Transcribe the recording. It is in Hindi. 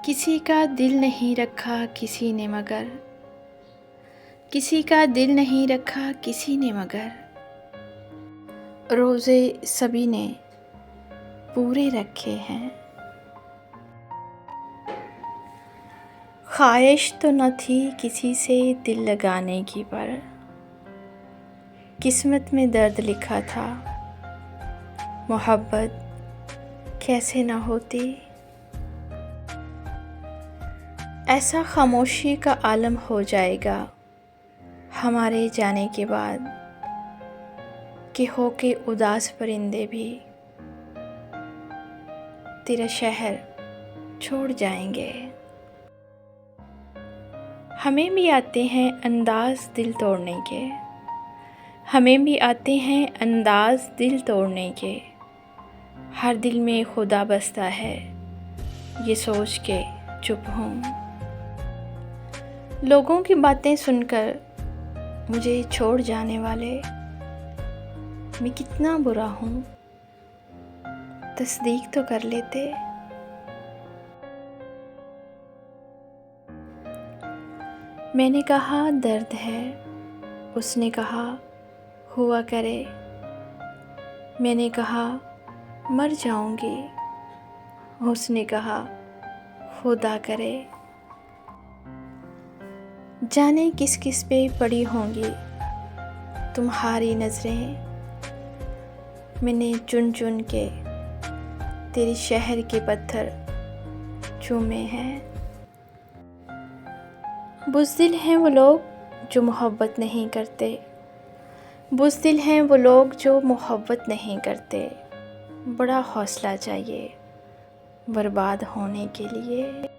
किसी का दिल नहीं रखा किसी ने मगर, किसी का दिल नहीं रखा किसी ने मगर, रोज़े सभी ने पूरे रखे हैं। ख्वाहिश तो न थी किसी से दिल लगाने की, पर किस्मत में दर्द लिखा था, मोहब्बत कैसे न होती। ऐसा खामोशी का आलम हो जाएगा हमारे जाने के बाद कि होके उदास परिंदे भी तेरा शहर छोड़ जाएंगे। हमें भी आते हैं अंदाज़ दिल तोड़ने के, हमें भी आते हैं अंदाज़ दिल तोड़ने के। हर दिल में खुदा बसता है ये सोच के चुप हूँ। लोगों की बातें सुनकर मुझे छोड़ जाने वाले मैं कितना बुरा हूँ, तस्दीक तो कर लेते। मैंने कहा दर्द है, उसने कहा हुआ करे। मैंने कहा मर जाऊंगी, उसने कहा खुदा करे। जाने किस किस पे पड़ी होंगी तुम्हारी नज़रें, मैंने चुन चुन के तेरे शहर के पत्थर चूमे हैं। बुज़दिल हैं वो लोग जो मोहब्बत नहीं करते, बुज़दिल हैं वो लोग जो मोहब्बत नहीं करते। बड़ा हौसला चाहिए बर्बाद होने के लिए।